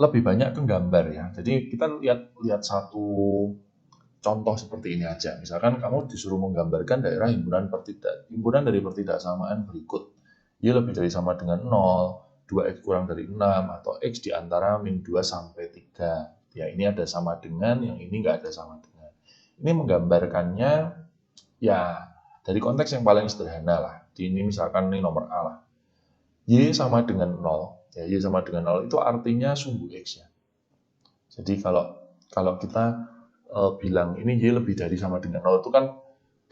lebih banyak ke gambar ya. Jadi kita lihat satu contoh seperti ini aja. Misalkan kamu disuruh menggambarkan daerah himpunan dari pertidaksamaan berikut. Y lebih dari sama dengan 0, 2x kurang dari 6, atau x di antara min 2 sampai 3. Ya, ini ada sama dengan, yang ini nggak ada sama dengan. Ini menggambarkannya ya dari konteks yang paling sederhana lah. Ini misalkan ini nomor A lah. Y sama dengan 0. Ya, Y sama dengan 0 itu artinya sumbu X ya. Jadi kalau kita bilang ini Y lebih dari sama dengan 0 itu kan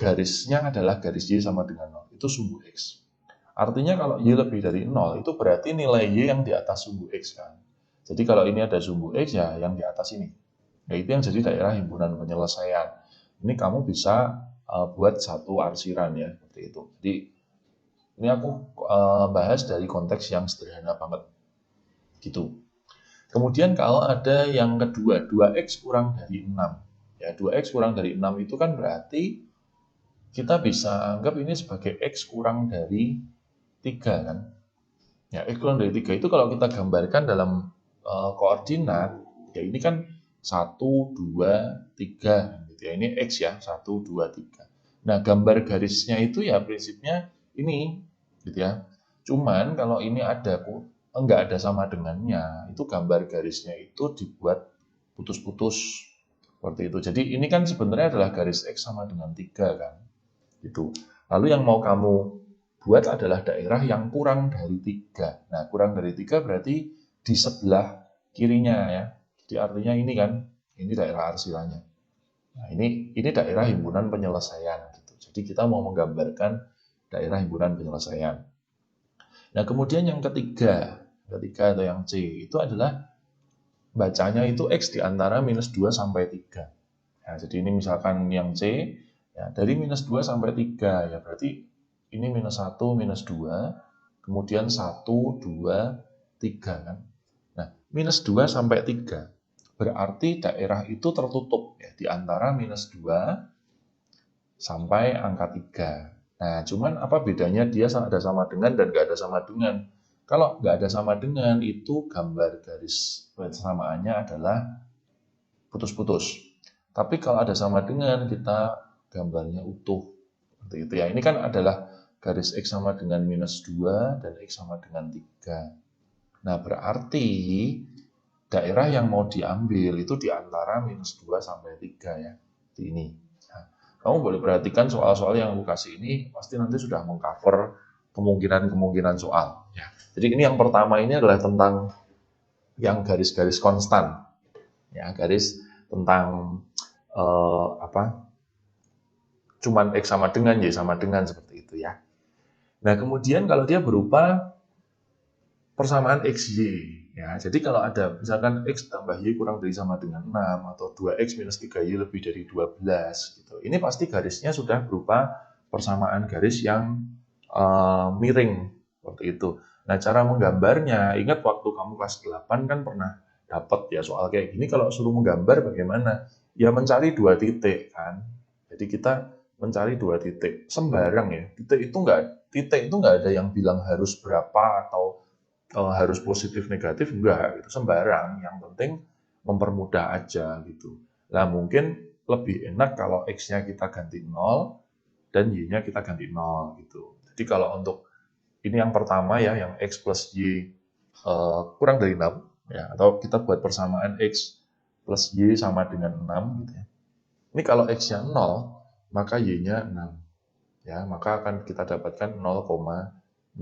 garisnya adalah garis Y sama dengan 0. Itu sumbu X. Artinya kalau Y lebih dari 0 itu berarti nilai Y yang di atas sumbu X kan. Jadi kalau ini ada sumbu X ya yang di atas ini. Nah, itu yang jadi daerah himpunan penyelesaian. Ini kamu bisa buat satu arsiran ya seperti itu. Jadi ini aku bahas dari konteks yang sederhana banget gitu. Kemudian kalau ada yang kedua, 2x kurang dari 6. Ya, 2x kurang dari 6 itu kan berarti kita bisa anggap ini sebagai x kurang dari 3 kan. Ya, x kurang dari 3 itu kalau kita gambarkan dalam koordinat, ya ini kan 1, 2, 3 gitu ya. Ini x ya, 1, 2, 3. Nah, gambar garisnya itu ya prinsipnya ini gitu ya. Cuman kalau ini enggak ada sama dengannya, itu gambar garisnya itu dibuat putus-putus seperti itu. Jadi ini kan sebenarnya adalah garis X sama dengan 3 kan. Gitu. Lalu yang mau kamu buat adalah daerah yang kurang dari 3. Nah, kurang dari 3 berarti di sebelah kirinya ya. Jadi artinya ini kan, ini daerah arsirannya. Nah, ini daerah himpunan penyelesaian gitu. Jadi kita mau menggambarkan daerah himpunan penyelesaian. Nah, kemudian yang ketiga atau yang C itu adalah bacanya itu X di antara minus 2 sampai 3. Nah, jadi ini misalkan yang C, ya, dari minus 2 sampai 3, ya berarti ini minus 1, minus 2, kemudian 1, 2, 3 kan. Nah, minus 2 sampai 3, berarti daerah itu tertutup ya, di antara minus 2 sampai angka 3. Nah, cuman apa bedanya dia ada sama dengan dan nggak ada sama dengan? Kalau nggak ada sama dengan, itu gambar garis persamaannya adalah putus-putus. Tapi kalau ada sama dengan, kita gambarnya utuh. Seperti itu ya. Ini kan adalah garis X sama dengan minus 2 dan X sama dengan 3. Nah, berarti daerah yang mau diambil itu di antara minus 2 sampai 3 ya. Di ini. Kamu boleh perhatikan soal-soal yang aku kasih ini pasti nanti sudah mengcover kemungkinan-kemungkinan soal. Ya. Jadi ini yang pertama ini adalah tentang yang garis-garis konstan, ya garis tentang cuman X sama dengan Y sama dengan seperti itu ya. Nah kemudian kalau dia berupa persamaan XY, ya jadi kalau ada misalkan X tambah Y kurang dari sama dengan 6 atau 2X minus 3Y lebih dari 12 gitu. Ini pasti garisnya sudah berupa persamaan garis yang miring seperti itu. Nah cara menggambarnya, ingat waktu kamu kelas 8 kan pernah dapat ya soal kayak gini, kalau suruh menggambar bagaimana? Ya mencari 2 titik kan. Jadi kita mencari 2 titik sembarang ya. Titik itu nggak ada yang bilang harus berapa atau harus positif negatif, enggak gitu, sembarang, yang penting mempermudah aja gitu. Nah mungkin lebih enak kalau X-nya kita ganti 0 dan Y-nya kita ganti 0 gitu. Jadi kalau untuk ini yang pertama ya, yang X plus Y kurang dari 6 ya, atau kita buat persamaan X plus Y sama dengan 6 gitu ya. Ini kalau X-nya 0 maka Y-nya 6 ya, maka akan kita dapatkan 0,6.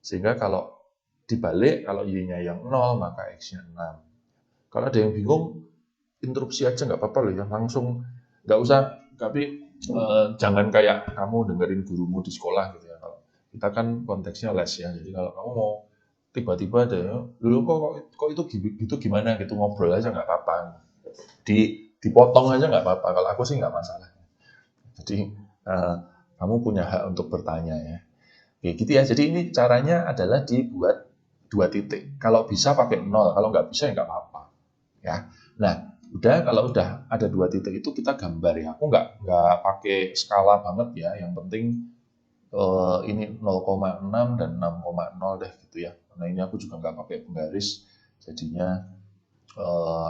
Sehingga kalau dibalik, kalau Y-nya yang 0 maka X-nya 6. Kalau ada yang bingung, interupsi aja nggak apa-apa loh ya, langsung nggak usah, tapi jangan kayak kamu dengerin gurumu di sekolah gitu ya. Kalau kita kan konteksnya les ya, jadi kalau kamu mau tiba-tiba ada ya, dulu kok itu gitu gimana gitu, ngobrol aja nggak apa-apa, dipotong aja nggak apa-apa, kalau aku sih nggak masalah. Jadi kamu punya hak untuk bertanya ya. Oke, gitu ya. Jadi ini caranya adalah dibuat 2 titik. Kalau bisa pakai 0, kalau nggak bisa ya nggak apa-apa. Ya. Nah, kalau udah ada 2 titik itu kita gambar ya. Aku nggak pakai skala banget ya. Yang penting ini 0,6 dan 6,0 deh gitu ya. Karena ini aku juga nggak pakai penggaris, jadinya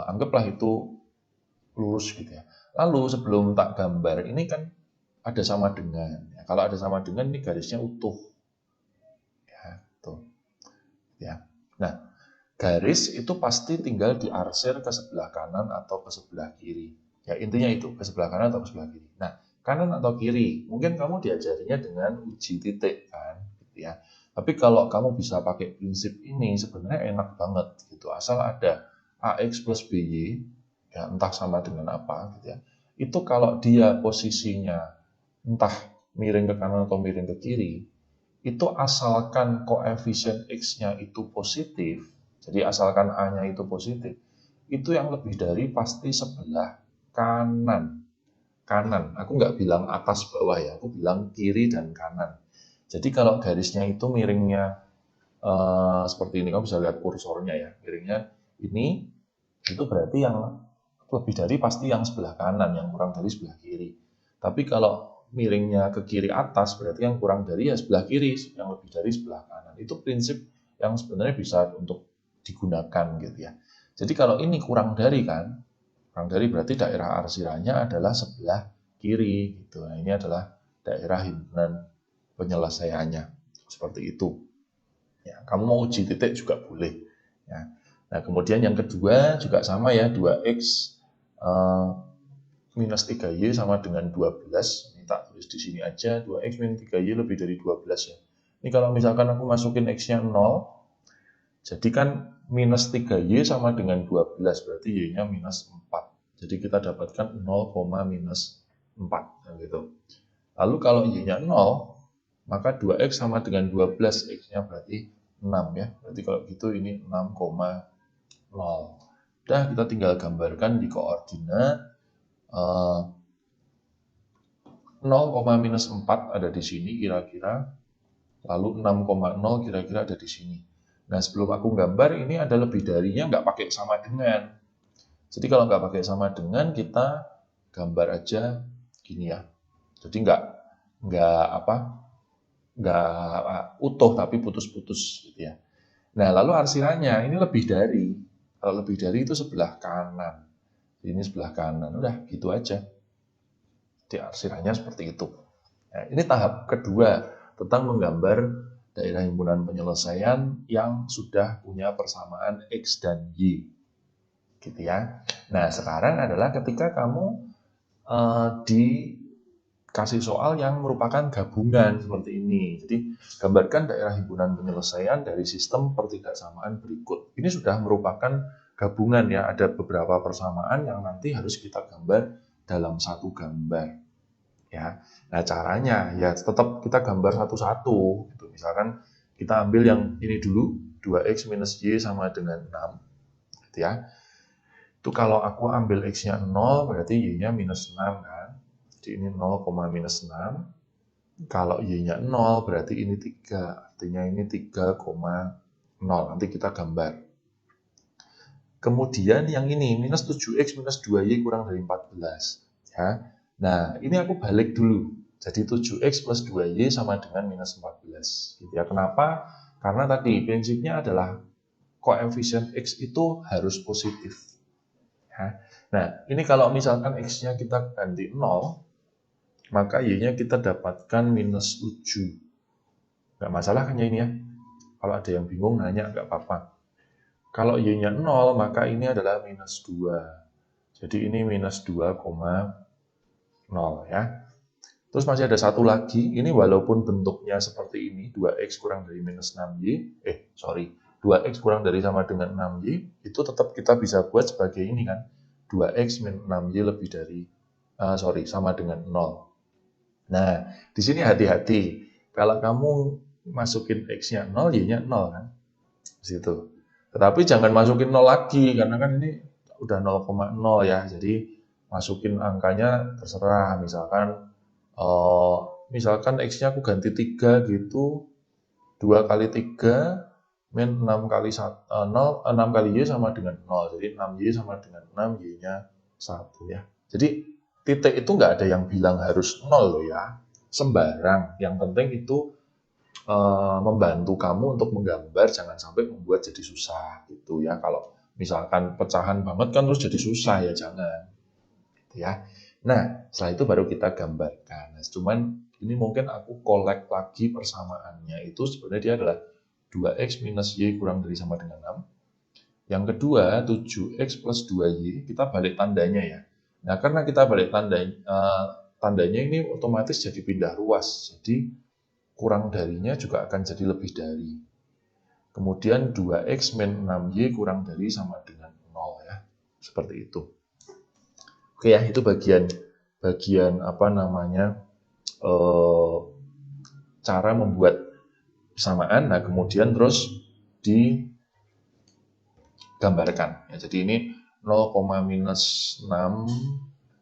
anggaplah itu lurus gitu ya. Lalu sebelum tak gambar ini kan ada sama dengan. Ya, kalau ada sama dengan ini garisnya utuh. Ya, tuh. Ya. Nah, garis itu pasti tinggal diarsir ke sebelah kanan atau ke sebelah kiri. Ya, intinya itu, ke sebelah kanan atau ke sebelah kiri. Nah, kanan atau kiri, mungkin kamu diajarinya dengan uji titik kan, gitu ya. Tapi kalau kamu bisa pakai prinsip ini, sebenarnya enak banget gitu. Asal ada AX plus BY, ya entah sama dengan apa gitu ya. Itu kalau dia posisinya entah miring ke kanan atau miring ke kiri, itu asalkan koefisien X-nya itu positif, jadi asalkan A-nya itu positif, itu yang lebih dari pasti sebelah kanan. Kanan, aku nggak bilang atas bawah ya, aku bilang kiri dan kanan. Jadi kalau garisnya itu miringnya seperti ini, kamu bisa lihat kursornya ya, miringnya ini, itu berarti yang lebih dari pasti yang sebelah kanan, yang kurang dari sebelah kiri. Tapi kalau miringnya ke kiri atas, berarti yang kurang dari ya sebelah kiri, yang lebih dari sebelah kanan. Itu prinsip yang sebenarnya bisa untuk digunakan gitu ya. Jadi kalau ini kurang dari kan, kurang dari berarti daerah arsirannya adalah sebelah kiri gitu. Nah, ini adalah daerah himpunan penyelesaiannya. Seperti itu. Ya, kamu mau uji titik juga boleh. Ya. Nah, kemudian yang kedua juga sama ya, 2x minus 3y sama dengan 12. Ini tak tulis di sini aja, 2x minus 3y lebih dari 12 ya. Ini kalau misalkan aku masukin x-nya 0, jadi kan minus 3y sama dengan 12, berarti y-nya minus 4. Jadi kita dapatkan 0, minus 4. Nah, gitu. Lalu kalau y-nya 0, maka 2x sama dengan 12, x-nya berarti 6 ya. Berarti kalau gitu ini 6,0. Udah, kita tinggal gambarkan di koordinat 0, minus 4 ada di sini kira-kira, lalu 6,0 kira-kira ada di sini. Nah, sebelum aku gambar, ini ada lebih darinya nggak pakai sama dengan. Jadi kalau nggak pakai sama dengan, kita gambar aja gini ya. Jadi nggak utuh tapi putus-putus gitu ya. Nah, lalu arsirannya ini lebih dari. Kalau lebih dari itu sebelah kanan. Ini sebelah kanan. Udah, gitu aja. Jadi arsirannya seperti itu. Nah, ini tahap kedua tentang menggambar daerah himpunan penyelesaian yang sudah punya persamaan X dan Y. Gitu ya. Nah, sekarang adalah ketika kamu dikasih soal yang merupakan gabungan seperti ini. Jadi, gambarkan daerah himpunan penyelesaian dari sistem pertidaksamaan berikut. Ini sudah merupakan gabungan ya, ada beberapa persamaan yang nanti harus kita gambar dalam satu gambar. Ya. Nah, caranya ya tetap kita gambar satu-satu gitu. Misalkan kita ambil yang ini dulu, 2x minus y sama dengan 6 gitu ya. Itu kalau aku ambil x-nya 0 berarti y-nya minus 6 kan. Jadi ini 0, minus 6. Kalau y-nya 0 berarti ini 3. Artinya ini 3,0. Nanti kita gambar. Kemudian yang ini minus 7x minus 2y kurang dari 14 ya. Nah, ini aku balik dulu. Jadi 7x plus 2y sama dengan minus 14 gitu ya. Kenapa? Karena tadi prinsipnya adalah koefisien x itu harus positif ya. Nah, ini kalau misalkan x-nya kita ganti 0, maka y-nya kita dapatkan minus 7. Nggak masalah kan ya ini ya. Kalau ada yang bingung nanya nggak apa-apa. Kalau y-nya 0, maka ini adalah minus 2. Jadi ini minus 2,0 ya. Terus masih ada satu lagi, ini walaupun bentuknya seperti ini, 2x kurang dari minus 6y, 2x kurang dari sama dengan 6y, itu tetap kita bisa buat sebagai ini kan, 2x minus 6y lebih dari, sama dengan 0. Nah, di sini hati-hati, kalau kamu masukin x-nya 0, y-nya 0 kan, di situ. Tetapi jangan masukin 0 lagi, karena kan ini udah 0,0 ya, jadi masukin angkanya terserah, misalkan x-nya aku ganti 3 gitu, 2 kali 3 min 6 kali 0, 6 kali y sama dengan 0, jadi 6y sama dengan 6, y-nya 1 ya. Jadi titik itu nggak ada yang bilang harus 0 loh ya, sembarang, yang penting itu membantu kamu untuk menggambar, jangan sampai membuat jadi susah gitu ya. Kalau misalkan pecahan banget kan terus jadi susah ya, jangan. Ya. Nah, setelah itu baru kita gambarkan. Nah, cuman ini mungkin aku kolek lagi persamaannya. Itu sebenarnya dia adalah 2x minus y kurang dari sama dengan 6. Yang kedua, 7x plus 2y, kita balik tandanya ya. Nah, karena kita balik tandanya ini otomatis jadi pindah ruas. Jadi, kurang darinya juga akan jadi lebih dari. Kemudian 2x min 6y kurang dari sama dengan 0 ya. Seperti itu. Oke ya, itu bagian apa namanya cara membuat persamaan. Nah, kemudian terus digambarkan. Ya, jadi ini 0, minus 6,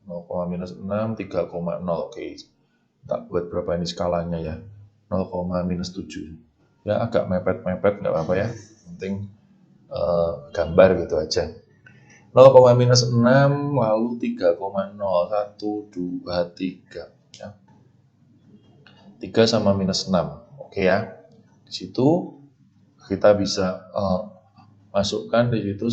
0, minus 6, 3,0. Oke, tak buat berapa ini skalanya ya. 0, minus 7. Ya, agak mepet-mepet, nggak apa-apa ya. Penting gambar gitu aja. 0, minus 6, lalu 3,0. 1, 2, 3. Ya. 3 sama minus 6. Oke ya. Di situ kita bisa masukkan di situ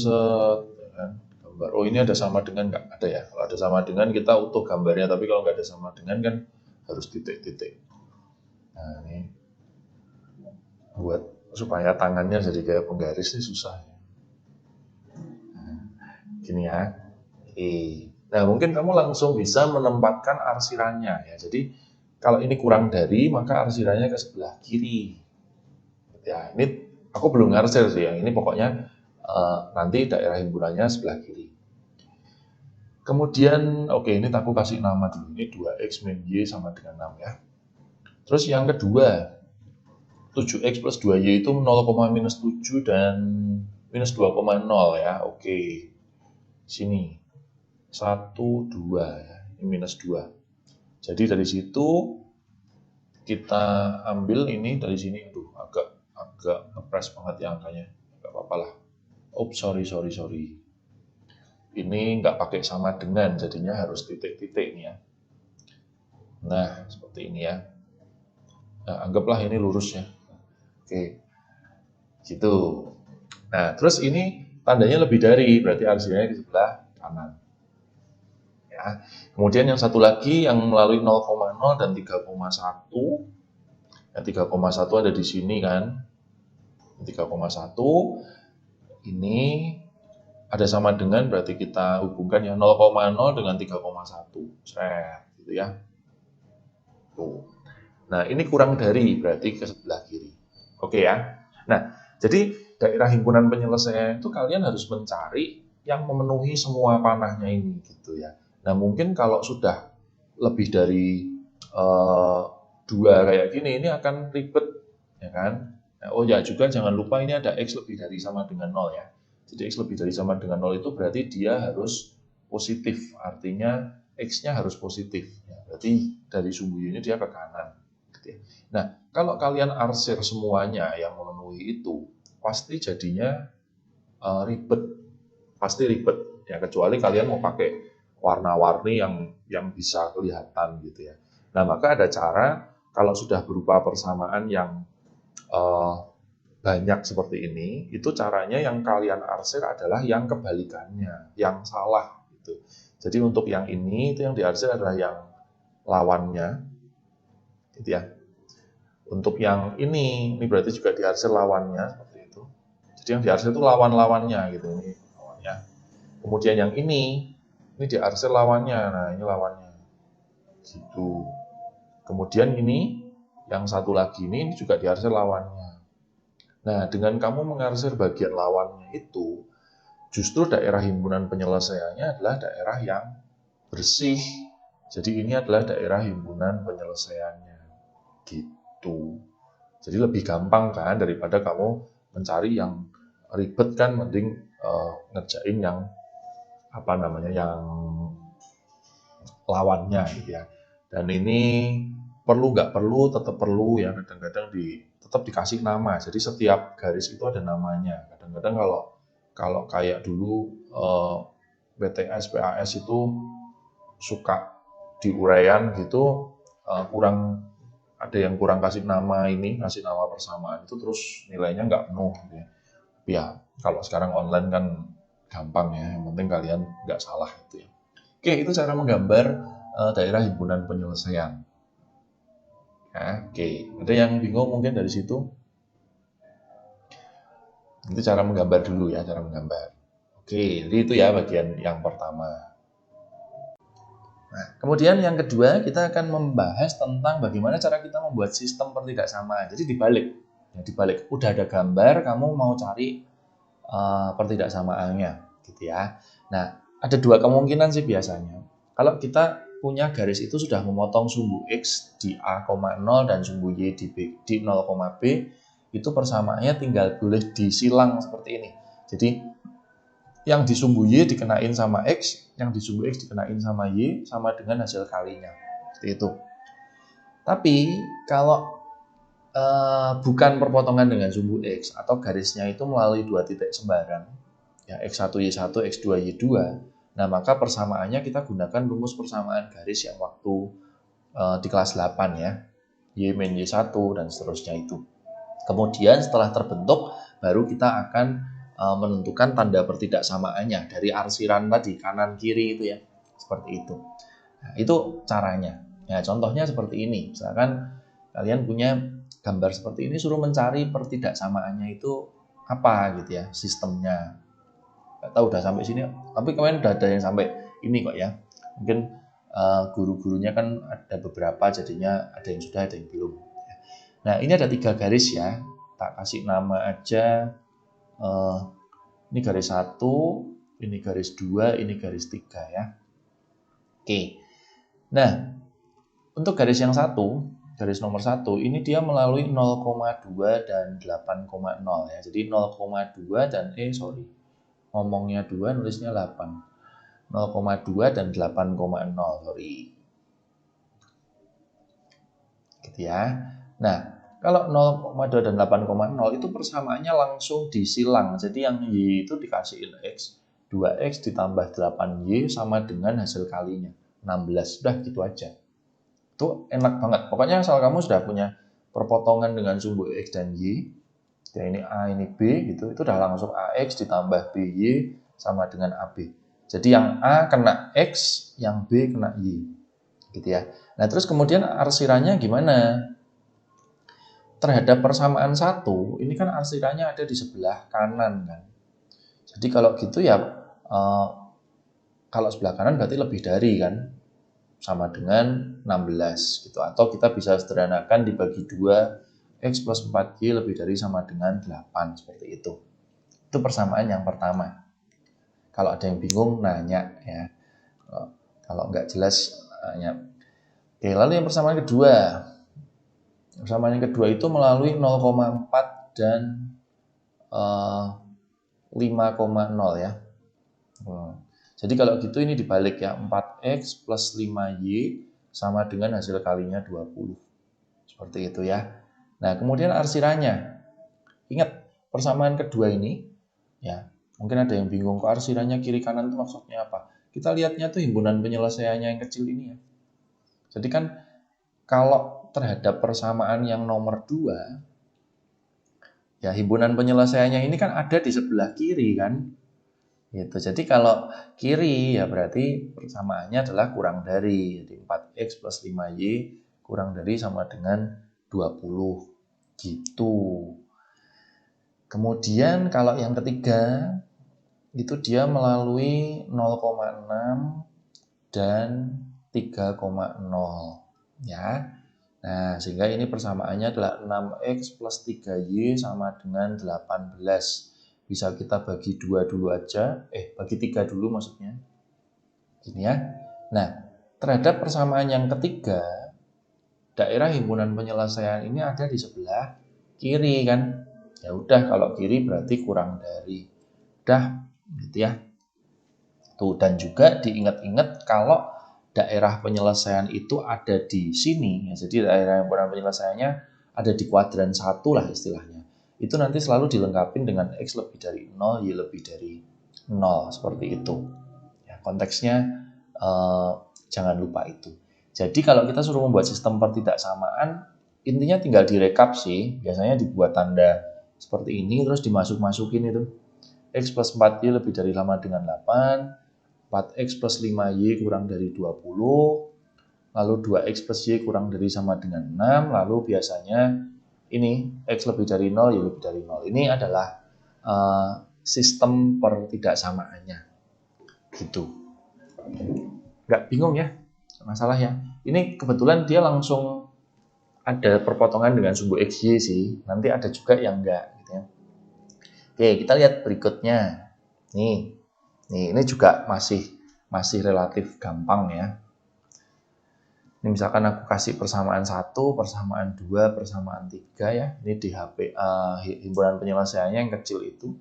gambar. Oh, ini ada sama dengan nggak? Ada ya. Kalau ada sama dengan kita utuh gambarnya, tapi kalau nggak ada sama dengan kan harus titik-titik. Nah, ini buat supaya tangannya jadi kayak penggaris ini susah. Nah, gini ya. Nah, mungkin kamu langsung bisa menempatkan arsirannya ya. Jadi kalau ini kurang dari, maka arsirannya ke sebelah kiri. Ya, ini aku belum ngarsir sih ya. Ini pokoknya nanti daerah himpunannya sebelah kiri. Kemudian, oke, ini aku kasih nama dulu. Ini 2x min y sama dengan 6 ya. Terus yang kedua, 7x plus 2y itu 0, minus 7 dan minus 2,0 ya. Oke. Sini. 1, 2 ya. Ini minus 2. Jadi dari situ kita ambil ini dari sini. Aduh, agak ngepres banget ya angkanya. Enggak apa-apa lah. Sorry. Ini nggak pakai sama dengan, jadinya harus titik-titik nih ya. Nah, seperti ini ya. Nah, anggaplah ini lurus ya. Oke, gitu. Nah, terus ini tandanya lebih dari, berarti arsirannya di sebelah kanan. Ya. Kemudian yang satu lagi yang melalui 0,0 dan 3,1. Ya, 3,1 ada di sini kan. 3,1 ini ada sama dengan, berarti kita hubungkan ya 0,0 dengan 3,1. Gitu ya. Tuh. Nah, ini kurang dari, berarti ke sebelah kiri. Oke ya. Nah, jadi daerah himpunan penyelesaian itu kalian harus mencari yang memenuhi semua panahnya ini gitu ya. Nah, mungkin kalau sudah lebih dari 2 kayak gini, ini akan ribet ya kan. Nah, oh ya, juga jangan lupa ini ada x lebih dari sama dengan 0 ya. Jadi x lebih dari sama dengan 0 itu berarti dia harus positif, artinya x-nya harus positif. Ya, berarti dari sumbu ini dia ke kanan. Gitu ya. Nah, kalau kalian arsir semuanya yang memenuhi itu, pasti jadinya ribet. Pasti ribet. Ya, kecuali kalian mau pakai warna-warni yang bisa kelihatan gitu ya. Nah, maka ada cara kalau sudah berupa persamaan yang banyak seperti ini, itu caranya yang kalian arsir adalah yang kebalikannya, yang salah gitu. Jadi untuk yang ini itu yang diarsir adalah yang lawannya, gitu ya. Untuk yang ini berarti juga diarsir lawannya seperti itu. Jadi yang diarsir itu lawan-lawannya gitu, ini lawannya. Kemudian yang ini diarsir lawannya, nah ini lawannya, gitu. Kemudian ini yang satu lagi ini juga diarsir lawannya. Nah, dengan kamu mengarsir bagian lawannya itu, justru daerah himpunan penyelesaiannya adalah daerah yang bersih. Jadi ini adalah daerah himpunan penyelesaiannya. Gitu. Jadi lebih gampang kan daripada kamu mencari yang ribet kan, mending ngerjain yang yang lawannya gitu ya. Dan ini perlu nggak perlu, tetap perlu ya, kadang-kadang tetap dikasih nama. Jadi setiap garis itu ada namanya. Kadang-kadang kalau kayak dulu BTS, PAS itu suka diuraian gitu, ada yang kurang kasih nama ini, kasih nama persamaan itu terus nilainya nggak penuh gitu ya. Ya, kalau sekarang online kan gampang ya, yang penting kalian nggak salah itu ya. Oke, itu cara menggambar daerah himpunan penyelesaian. Ya, oke, ada yang bingung mungkin dari situ? Itu cara menggambar dulu ya, cara menggambar. Oke, jadi itu ya bagian yang pertama. Nah, kemudian yang kedua kita akan membahas tentang bagaimana cara kita membuat sistem pertidaksamaan. Jadi dibalik, ya dibalik. Udah ada gambar, kamu mau cari pertidaksamaannya, gitu ya. Nah, ada dua kemungkinan sih biasanya. Kalau kita punya garis itu sudah memotong sumbu X di A,0 dan sumbu Y di 0,B, itu persamaannya tinggal boleh disilang seperti ini. Jadi yang di sumbu Y dikenain sama X, yang di sumbu X dikenain sama Y, sama dengan hasil kalinya. Seperti itu. Tapi kalau bukan perpotongan dengan sumbu X atau garisnya itu melalui dua titik sembarang, ya X1 Y1, X2 Y2, nah maka persamaannya kita gunakan rumus persamaan garis yang waktu di kelas 8 ya, Y min Y1 dan seterusnya itu. Kemudian setelah terbentuk, baru kita akan menentukan tanda pertidaksamaannya dari arsiran tadi, kanan kiri itu ya, seperti itu. Nah, itu caranya. Ya, contohnya seperti ini. Misalkan kalian punya gambar seperti ini, suruh mencari pertidaksamaannya itu apa gitu ya, sistemnya. Nggak tahu udah sampai sini, tapi kemarin udah ada yang sampai ini kok ya. Mungkin guru-gurunya kan ada beberapa, jadinya ada yang sudah, ada yang belum. Nah, ini ada 3 garis ya. Tak kasih nama aja. Ini garis 1, ini garis 2, ini garis 3 ya. Oke. Nah, untuk garis yang 1, garis nomor 1, ini dia melalui 0,2 dan 8,0 ya. Jadi 0,2 dan ngomongnya 2 nulisnya 8. 0,2 dan 8,0, sorry. Gitu ya. Nah, kalau 0,2 dan 8,0 itu persamaannya langsung disilang. Jadi yang Y itu dikasihin X, 2X ditambah 8Y sama dengan hasil kalinya, 16. Udah gitu aja. Itu enak banget. Pokoknya asal kamu sudah punya perpotongan dengan sumbu X dan Y, ya ini A, ini B, gitu, itu udah langsung AX ditambah BY sama dengan AB. Jadi yang A kena X, yang B kena Y. Gitu ya. Nah, terus kemudian arsirannya gimana? Terhadap persamaan 1, ini kan arsirannya ada di sebelah kanan kan. Jadi kalau gitu ya, kalau sebelah kanan berarti lebih dari kan, sama dengan 16 gitu. Atau kita bisa sederhanakan dibagi 2, X plus 4Y lebih dari sama dengan 8, seperti itu. Itu persamaan yang pertama. Kalau ada yang bingung, nanya ya. Kalau nggak jelas, nanya. Oke, lalu yang persamaan kedua. Persamaan yang kedua itu melalui 0,4 dan 5,0 ya. Jadi kalau gitu ini dibalik ya, 4X plus 5Y sama dengan hasil kalinya 20. Seperti itu ya. Nah, kemudian arsirannya. Ingat, persamaan kedua ini, ya mungkin ada yang bingung, kok arsirannya kiri kanan itu maksudnya apa? Kita lihatnya tuh himpunan penyelesaiannya yang kecil ini ya. Jadi kan kalau terhadap persamaan yang nomor 2, ya himpunan penyelesaiannya ini kan ada di sebelah kiri kan. Gitu. Jadi kalau kiri ya berarti persamaannya adalah kurang dari. Jadi 4X plus 5Y kurang dari sama dengan 20. Gitu. Kemudian kalau yang ketiga, itu dia melalui 0,6 dan 3,0 ya. Nah, sehingga ini persamaannya adalah 6X plus 3Y sama dengan 18. Bisa kita bagi 2 dulu aja, bagi 3 dulu maksudnya. Gini ya. Nah, terhadap persamaan yang ketiga, daerah himpunan penyelesaian ini ada di sebelah kiri kan. Ya udah, kalau kiri berarti kurang dari. Udah, gitu ya. Tuh, dan juga diingat-ingat kalau daerah penyelesaian itu ada di sini, ya, jadi daerah himpunan penyelesaiannya ada di kuadran 1 lah istilahnya. Itu nanti selalu dilengkapi dengan X lebih dari 0, Y lebih dari 0, seperti itu. Ya, konteksnya jangan lupa itu. Jadi kalau kita suruh membuat sistem pertidaksamaan, intinya tinggal direkap sih, biasanya dibuat tanda seperti ini, terus dimasuk-masukin itu. X plus 4Y lebih dari sama dengan 8, 4X plus 5Y kurang dari 20, lalu 2X plus Y kurang dari sama dengan 6, lalu biasanya ini X lebih dari 0, Y lebih dari 0. Ini adalah sistem pertidaksamaannya. Gitu. Nggak bingung ya masalah ya. Ini kebetulan dia langsung ada perpotongan dengan sumbu XY sih. Nanti ada juga yang enggak gitu ya. Oke, kita lihat berikutnya. Nih ini juga masih relatif gampang ya. Ini misalkan aku kasih persamaan 1, persamaan 2, persamaan 3 ya. Ini di himpunan penyelesaiannya yang kecil itu.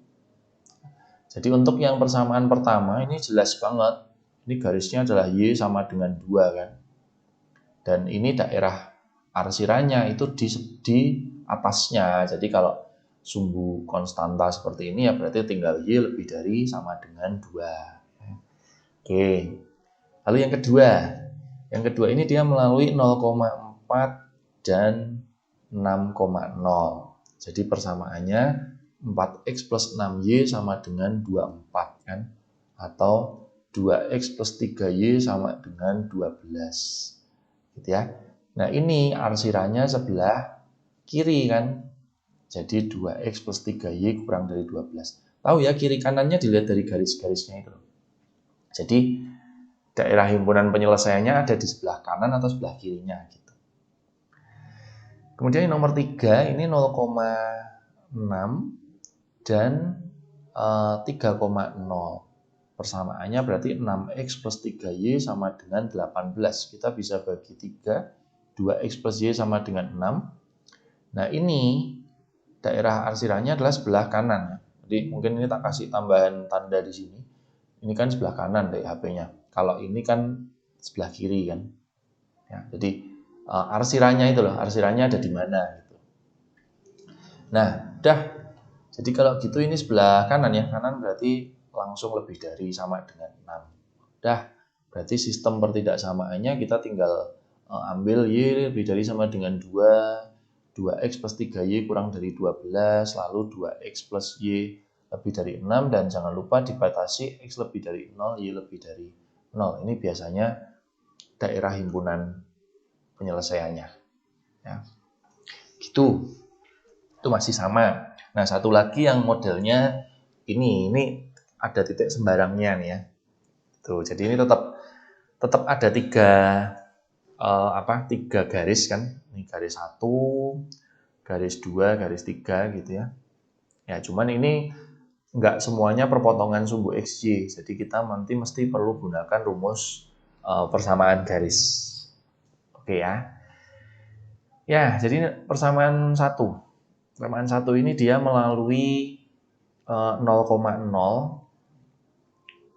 Jadi untuk yang persamaan pertama ini jelas banget. Ini garisnya adalah Y sama dengan 2 kan. Dan ini daerah arsiranya itu di atasnya. Jadi kalau sumbu konstanta seperti ini ya berarti tinggal Y lebih dari sama dengan 2. Oke. Lalu yang kedua. Yang kedua ini dia melalui 0,4 dan 6,0. Jadi persamaannya 4X plus 6Y sama dengan 24 kan. Atau 2X plus 3Y sama dengan 12. Gitu ya. Nah ini arsirannya sebelah kiri kan. Jadi 2X plus 3Y kurang dari 12. Tahu ya kiri kanannya dilihat dari garis-garisnya itu. Jadi daerah himpunan penyelesaiannya ada di sebelah kanan atau sebelah kirinya gitu. Kemudian yang nomor 3 ini 0,6 dan 3,0. Persamaannya berarti 6X plus 3Y sama dengan 18. Kita bisa bagi 3. 2X plus Y sama dengan 6. Nah ini daerah arsirannya adalah sebelah kanan. Jadi mungkin ini tak kasih tambahan tanda di sini. Ini kan sebelah kanan dari HP-nya. Kalau ini kan sebelah kiri kan. Ya, jadi arsirannya itu loh, arsirannya ada di mana gitu. Nah, udah. Jadi kalau gitu ini sebelah kanan ya. Kanan berarti langsung lebih dari sama dengan 6. Udah. Berarti sistem pertidaksamaannya kita tinggal ambil Y lebih dari sama dengan 2, 2X plus 3Y kurang dari 12, lalu 2X plus Y lebih dari 6, dan jangan lupa dibatasi X lebih dari 0, Y lebih dari 0. Ini biasanya daerah himpunan penyelesaiannya. Ya. Gitu. Itu masih sama. Nah, satu lagi yang modelnya ini ada titik sembarangnya nih ya. Tuh, jadi ini tetap ada tiga garis kan. Ini garis 1, garis 2, garis 3 gitu ya. Ya, cuman ini nggak semuanya perpotongan sumbu XY. Jadi kita nanti mesti perlu gunakan rumus persamaan garis. Oke ya. Ya, jadi persamaan 1. Persamaan 1 ini dia melalui 0,0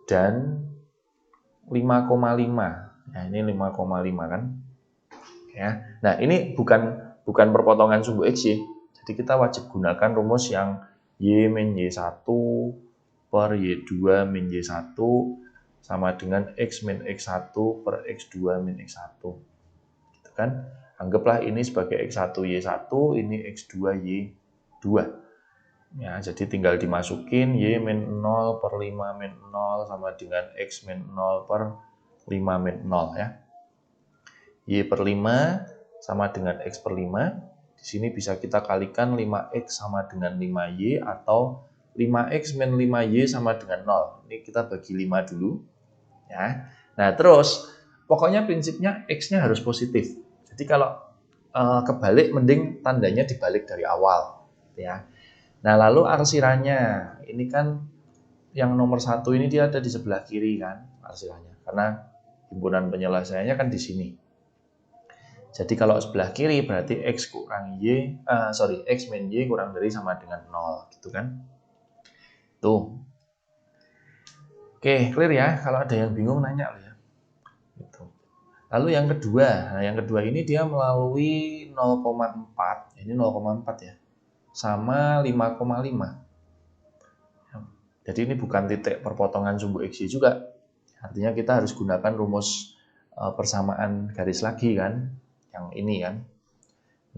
dan 5,5. Nah, ini 5,5 kan. Ya. Nah, ini bukan perpotongan sumbu XY. Jadi kita wajib gunakan rumus yang Y min Y1 per Y2 min Y1 sama dengan X min X1 per X2 min X1. Gitu kan? Anggaplah ini sebagai X1 Y1, ini X2 Y2. Ya, jadi tinggal dimasukin Y min 0 per 5 min 0 sama dengan X min 0 per 5 min 0 ya. Y per 5 sama dengan X per 5. Di sini bisa kita kalikan 5X sama dengan 5Y atau 5X min 5Y sama dengan 0. Ini kita bagi 5 dulu. Ya. Nah, terus pokoknya prinsipnya X-nya harus positif. Jadi kalau kebalik mending tandanya dibalik dari awal. Ya. Nah, lalu arsirannya. Ini kan yang nomor 1 ini dia ada di sebelah kiri kan arsirannya. Karena himpunan penyelesaiannya kan di sini. Jadi kalau sebelah kiri berarti X min Y kurang dari sama dengan 0 gitu kan. Tuh. Oke, clear ya. Kalau ada yang bingung nanya loh ya. Gitu. Lalu yang kedua. Nah, yang kedua ini dia melalui 0,4. Ini 0,4 ya. Sama 5,5. Jadi ini bukan titik perpotongan sumbu XY juga. Artinya kita harus gunakan rumus persamaan garis lagi kan. Yang ini kan.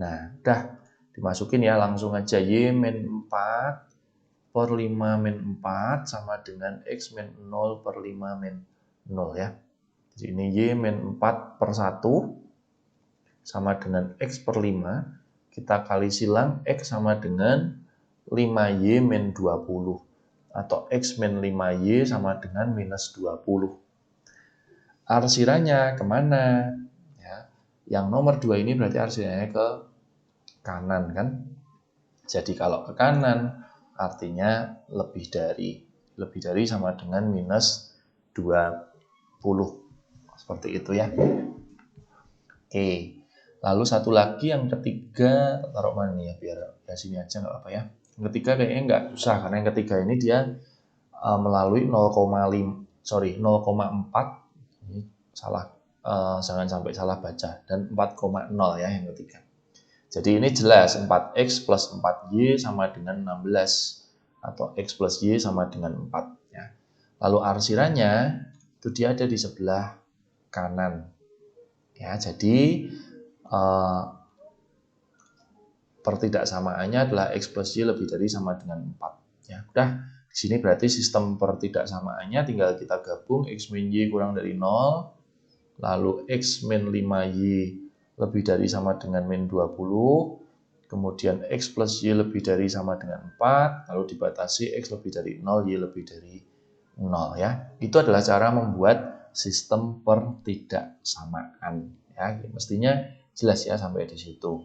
Nah, udah dimasukin ya langsung aja Y min 4 per 5 min 4 sama dengan X min 0 per 5 min 0 ya. Jadi ini Y min 4 per 1 sama dengan X per 5. Kita kali silang X sama dengan 5Y min 20. Atau X min 5Y sama dengan minus 20. Arsiranya kemana? Ya. Yang nomor 2 ini berarti arsiranya ke kanan kan? Jadi kalau ke kanan artinya lebih dari sama dengan minus 20. Seperti itu ya. Oke. Lalu satu lagi yang ketiga, taruh mana nih ya biar sini aja nggak apa ya. Yang ketiga kayaknya nggak susah karena yang ketiga ini dia melalui 0,4. Ini salah, jangan sampai salah baca, dan 4,0 ya yang ketiga. Jadi ini jelas 4x plus 4y sama dengan 16 atau x plus y sama dengan 4 ya. Lalu arsirannya itu dia ada di sebelah kanan ya. Jadi pertidaksamaannya adalah x plus y lebih dari sama dengan 4 ya. Udah, di sini berarti sistem pertidaksamaannya tinggal kita gabung x min y kurang dari 0, lalu x min 5y lebih dari sama dengan min 20, kemudian x plus y lebih dari sama dengan 4, lalu dibatasi x lebih dari 0, y lebih dari 0 ya. Itu adalah cara membuat sistem pertidaksamaan ya. Mestinya jelas ya sampai di situ.